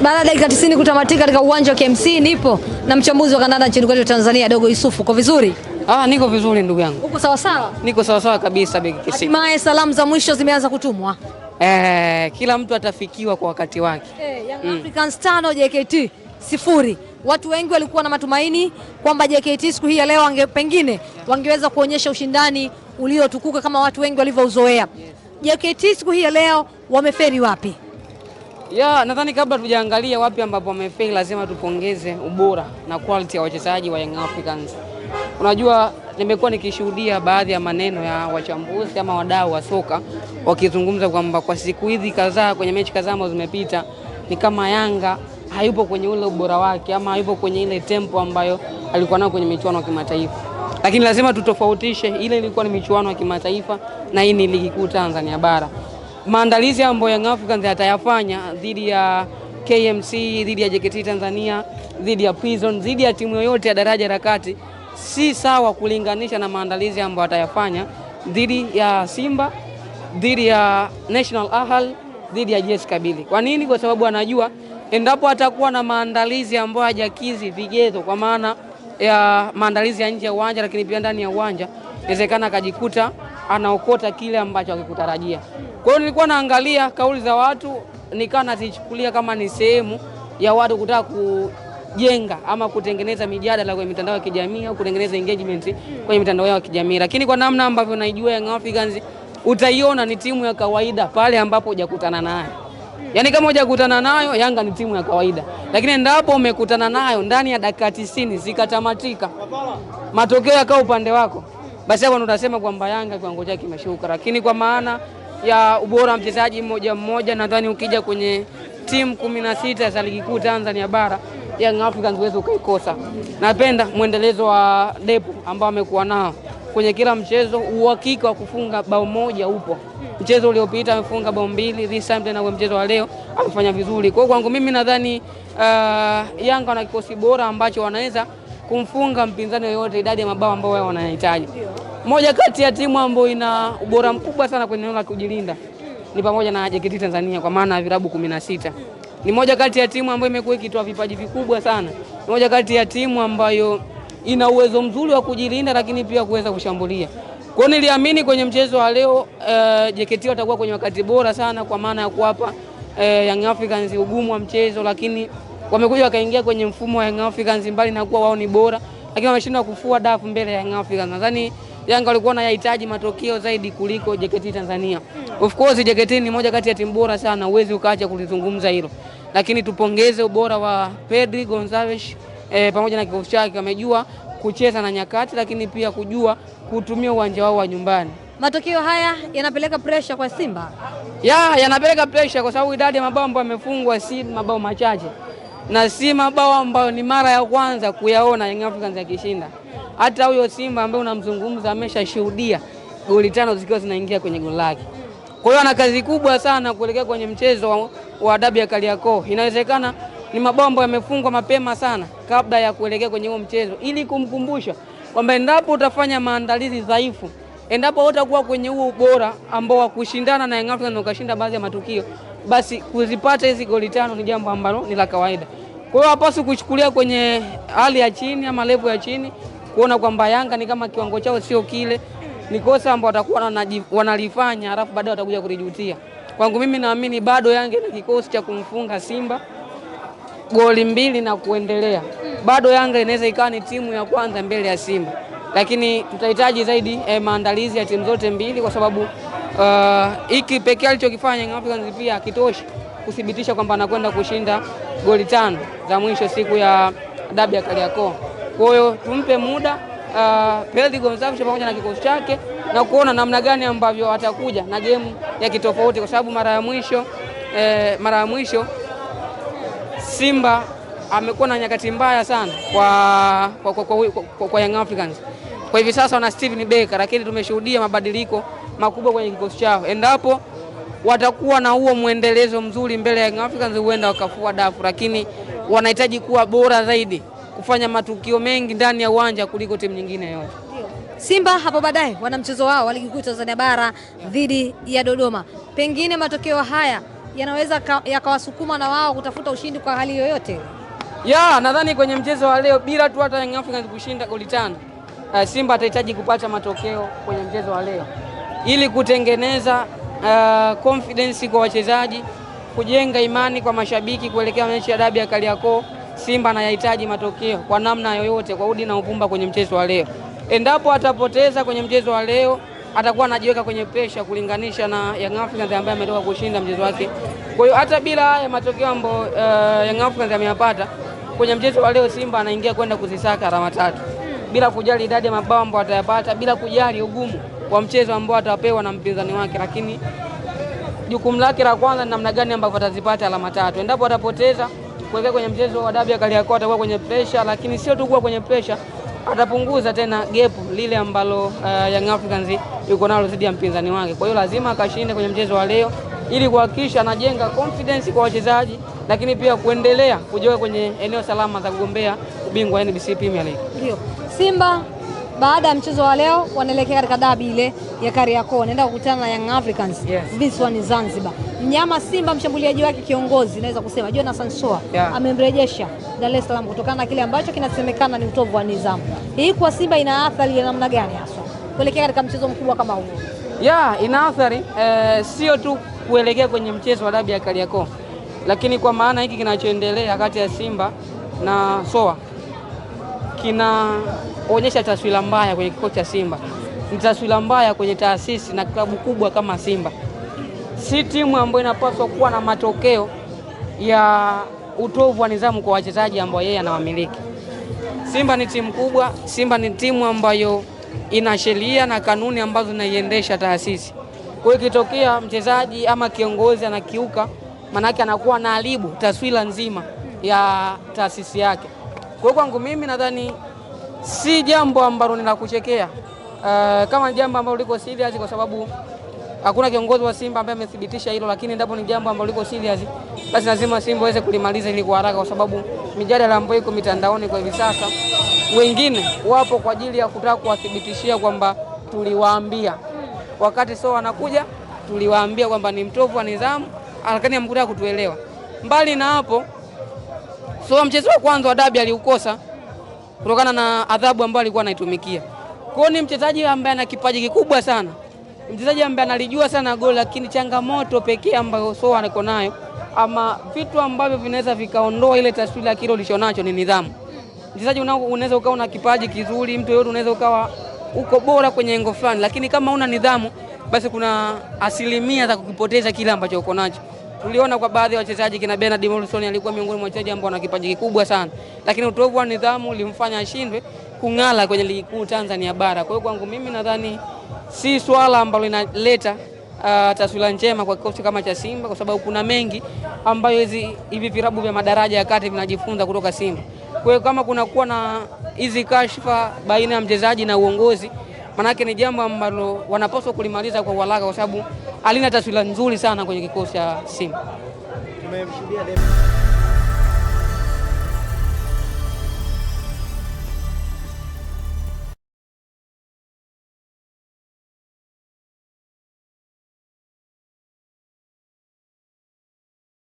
Baada ya dakika 90 kutamatika katika uwanja wa KMC, nipo na mchambuzi wa kandanda nchini kwetu Tanzania, Dogo Yusufu. Uko vizuri? Niko vizuri ndugu yangu. Uko sawa sawa? Niko sawa sawa kabisa Big Kisi. Hatimaye salamu za mwisho zimeanza kutumwa. Kila mtu atafikiwa kwa wakati wake. Young Africans 5 JKT 0. Watu wengi walikuwa na matumaini kwamba JKT siku hii ya leo pengine wangeweza kuonyesha ushindani uliotukuka kama watu wengi walivyouzoea. JKT siku hii ya leo wameferi wapi? Nadhani kabla tujaangalia wapi ambapo wamefeli, lazima tupongeze ubora na quality ya wachezaji wa Young Africans. Unajua, nimekuwa nikishuhudia baadhi ya maneno ya wachambuzi ama wadau wa soka wakizungumza kwamba kwa siku hizi kadhaa kwenye mechi kadhaa ambazo zimepita ni kama Yanga hayupo kwenye ule ubora wake ama hayupo kwenye ile tempo ambayo alikuwa nayo kwenye michuano ya kimataifa. Lakini lazima tutofautishe, ile ilikuwa ni michuano ya kimataifa na hii ni ligi kuu Tanzania bara. Maandalizi ambayo Young Africans atayafanya dhidi ya KMC, dhidi ya JKT Tanzania, dhidi ya Prison, dhidi ya timu yoyote ya daraja la kati si sawa kulinganisha na maandalizi ambayo atayafanya dhidi ya Simba, dhidi ya National Ahal, dhidi ya JS Kabylie. Kwa nini? Kwa sababu anajua endapo atakuwa na maandalizi ambayo hajakidhi vigezo, kwa maana ya maandalizi ya nje ya uwanja lakini pia ndani ya uwanja, inawezekana akajikuta anaokota kile ambacho hakikutarajia. Kwa hiyo nilikuwa naangalia kauli za watu, nikaa nazichukulia kama ni sehemu ya watu kutaka kujenga ama kutengeneza mijadala kwenye mitandao ya kijamii au kutengeneza engagement kwenye mitandao ya kijamii. Lakini kwa namna ambavyo naijua Young Africans, utaiona ni timu ya kawaida pale ambapo hujakutana nayo. Yaani kama hujakutana nayo, Yanga ni timu ya kawaida. Lakini endapo umekutana nayo ndani ya dakika 90 zikatamatika, matokeo yakao upande wako, basi hapo utasema kwamba Yanga kiwango chake kimeshuka. Lakini kwa maana ya ubora mchezaji mmoja mmoja, nadhani ukija kwenye timu 16 za ligi kuu Tanzania bara, Young Africans huwezi ukaikosa. Napenda muendelezo wa Depo ambao amekuwa nao kwenye kila mchezo, uhakika wa kufunga bao moja upo. Mchezo uliopita amefunga bao 2, this time tena kwa mchezo wa leo amefanya vizuri. Kwa kwangu mimi nadhani Yanga wana kikosi bora ambacho wanaweza kumfunga mpinzani yoyote idadi ya mabao ambao wao wanahitaji. Moja kati ya timu ambayo ina ubora mkubwa sana kwenye eneo la kujilinda ni pamoja na JKT Tanzania, kwa maana ya vilabu 16. Ni moja kati ya timu ambayo imekuwa ikitoa vipaji vikubwa sana. Ni moja kati ya timu ambayo ina uwezo mzuri wa kujilinda lakini pia kuweza kushambulia. Kwa hiyo niliamini kwenye mchezo wa leo JKT watakuwa kwenye wakati bora sana, kwa maana ya kuwapa Young Africans ugumu wa mchezo, lakini wamekuja wakaingia kwenye mfumo wa Young Africans, mbali na kuwa wao ni bora, lakini wameshindwa kufua dafu mbele ya Young Africans. Nadhani Yanga walikuwa wanahitaji matokeo zaidi kuliko JKT Tanzania. Of course JKT ni moja kati ya timu bora sana, uwezi ukaacha kulizungumza hilo. Lakini tupongeze ubora wa Pedri Gonzalez pamoja na kikosi chake, wamejua kucheza na nyakati lakini pia kujua kutumia uwanja wao wa nyumbani. Matokeo haya yanapeleka pressure kwa Simba? Yanapeleka pressure kwa sababu idadi ya mabao ambayo yamefungwa si mabao machache. Na si mabao ambayo ni mara ya kwanza kuyaona Young Africans yakishinda. Hata huyo Simba ambaye unamzungumza ameshashuhudia goli 5 zikiwa zinaingia kwenye goli lake. Kwa hiyo ana kazi kubwa sana kuelekea kwenye mchezo wa dabi ya Kariakoo. Inawezekana ni mabao ambayo yamefungwa mapema sana kabla ya kuelekea kwenye huo mchezo, ili kumkumbusha kwamba endapo utafanya maandalizi dhaifu, endapo utakuwa kwenye huo ubora ambao wa kushindana na Young Africans na ukashinda baadhi ya matukio, basi kuzipata hizi goli 5 ni jambo ambalo ni la kawaida. Kwa hiyo hapaswi kuchukulia kwenye hali ya chini ama level ya chini, kuona kwamba Yanga ni kama kiwango chao sio kile. Ni kosa ambao watakuwa wanalifanya alafu baadaye watakuja kulijutia. Kwangu mimi naamini bado Yanga ina kikosi cha kumfunga Simba goli 2 na kuendelea. Bado Yanga inaweza ikawa ni timu ya kwanza mbele ya Simba. Lakini tutahitaji zaidi maandalizi ya timu zote mbili, kwa sababu hiki pekee alichokifanya Young Africans pia hakitoshi kuthibitisha kwamba anakwenda kushinda goli 5 za mwisho siku ya dabi ya Kariakoo. Kwa hiyo tumpe muda Pedri Gonzalez pamoja na kikosi chake na kuona namna gani ambavyo atakuja na game ya kitofauti, kwa sababu mara ya mwisho Simba amekuwa na nyakati mbaya sana kwa Young Africans. Kwa hivi sasa wana Steven Becker, lakini tumeshuhudia mabadiliko makubwa kwenye kikosi chao. Endapo watakuwa na huo muendelezo mzuri mbele ya Young Africans, huenda wakafua dafu, lakini wanahitaji kuwa bora zaidi, kufanya matukio mengi ndani ya uwanja kuliko timu nyingine yote. Simba hapo baadaye wana mchezo wao wa ligi kuu Tanzania bara dhidi ya Dodoma. Pengine matokeo haya yanaweza yakawasukuma na wao kutafuta ushindi kwa hali yoyote? Nadhani kwenye mchezo wa leo bila tu hata Young Africans kushinda goli 5, Simba atahitaji kupata matokeo kwenye mchezo wa leo ili kutengeneza confidence kwa wachezaji, kujenga imani kwa mashabiki kuelekea mechi ya dabi ya Kariakoo. Simba anayahitaji matokeo kwa namna yoyote, kwa udi na uvumba kwenye mchezo wa leo. Endapo atapoteza kwenye mchezo wa leo, atakuwa anajiweka kwenye pressure kulinganisha na Young Africans ambaye ametoka kushinda mchezo wake. Kwa hiyo hata bila haya matokeo ambayo Young Africans ameyapata kwenye mchezo wa leo, Simba anaingia kwenda kuzisaka alama 3 bila kujali idadi ya mabao ambayo atayapata, bila kujali ugumu wa mchezo ambao atapewa na mpinzani wake, lakini jukumu lake la kwanza ni namna gani ambavyo atazipata alama 3. Endapo atapoteza kuelekea kwenye mchezo wa dabi ya Kariakoo, atakuwa kwenye pressure, lakini sio tu kuwa kwenye pressure, atapunguza tena gap lile ambalo Young Africans yuko nalo dhidi ya mpinzani wake. Kwa hiyo lazima akashinde kwenye mchezo wa leo ili kuhakikisha anajenga confidence kwa wachezaji, lakini pia kuendelea kujiweka kwenye eneo salama za kugombea ubingwa wa NBC Premier League. Ndio. Simba baada ya mchezo wa leo wanaelekea katika dabi ile ya Kariakoo, wanaenda kukutana na Young Africans visiwani Zanzibar. Mnyama Simba, mshambuliaji wake kiongozi naweza kusema Jonathan Soa amemrejesha Dar es Salaam kutokana na kile ambacho kinasemekana ni utovu wa nidhamu. Hii kwa Simba ina athari ya namna gani hasa kuelekea katika mchezo mkubwa kama huu? Ina athari sio tu kuelekea kwenye mchezo wa dabi ya Kariakoo, lakini kwa maana hiki kinachoendelea kati ya Simba na Soa kinaonyesha taswira mbaya kwenye kikosi cha Simba. Ni taswira mbaya kwenye taasisi na klabu kubwa kama Simba. Si timu ambayo inapaswa kuwa na matokeo ya utovu wa nidhamu kwa wachezaji ambao yeye anawamiliki. Simba ni timu kubwa, Simba ni timu ambayo ina sheria na kanuni ambazo zinaiendesha taasisi. Kwa hiyo ikitokea mchezaji ama kiongozi anakiuka, manake anakuwa anaharibu taswira nzima ya taasisi yake. Kwa hiyo kwangu mimi nadhani si jambo ambalo ni la kuchekea, kama jambo ambalo liko serious, kwa sababu hakuna kiongozi wa Simba ambaye amethibitisha hilo, lakini ndipo ni jambo ambalo liko serious, basi lazima Simba waweze kulimaliza ili kwa haraka, kwa sababu mijadala ambayo iko mitandaoni kwa hivi sasa, wengine wapo kwa ajili ya kutaka kuwathibitishia kwamba tuliwaambia wakati Soa anakuja, tuliwaambia kwamba ni mtovu wa nidhamu, lakini hamkutaka kutuelewa. Mbali na hapo, Soa mchezo wa kwanza wa dabi aliukosa kutokana na adhabu ambayo alikuwa anaitumikia. Kwa hiyo ni mchezaji ambaye ana kipaji kikubwa sana, mchezaji ambaye analijua sana goli, lakini changamoto pekee ambayo Soa anako nayo ama vitu ambavyo vinaweza vikaondoa ile taswira ya kile ulichonacho ni nidhamu. Mchezaji unaweza ukawa na kipaji kizuri, mtu yote unaweza ukawa uko bora kwenye engo fulani, lakini kama una nidhamu, basi kuna asilimia za kukipoteza kile ambacho uko nacho. Tuliona kwa baadhi ya wachezaji, kina Bernard Morrison alikuwa miongoni mwa wachezaji ambao wana kipaji kikubwa sana, lakini utovu wa nidhamu ulimfanya ashindwe kung'ala kwenye ligi kuu Tanzania bara. Kwa hiyo kwangu mimi nadhani si swala ambalo linaleta taswira njema kwa kikosi kama cha Simba, kwa sababu kuna mengi ambayo hivi vilabu vya madaraja ya kati vinajifunza kutoka Simba. Kwa hiyo kama kuna kuwa na hizi kashfa baina ya mchezaji na uongozi, manake ni jambo ambalo wanapaswa kulimaliza kwa haraka, kwa sababu halina taswira nzuri sana kwenye kikosi cha Simba. Tumemshuhudia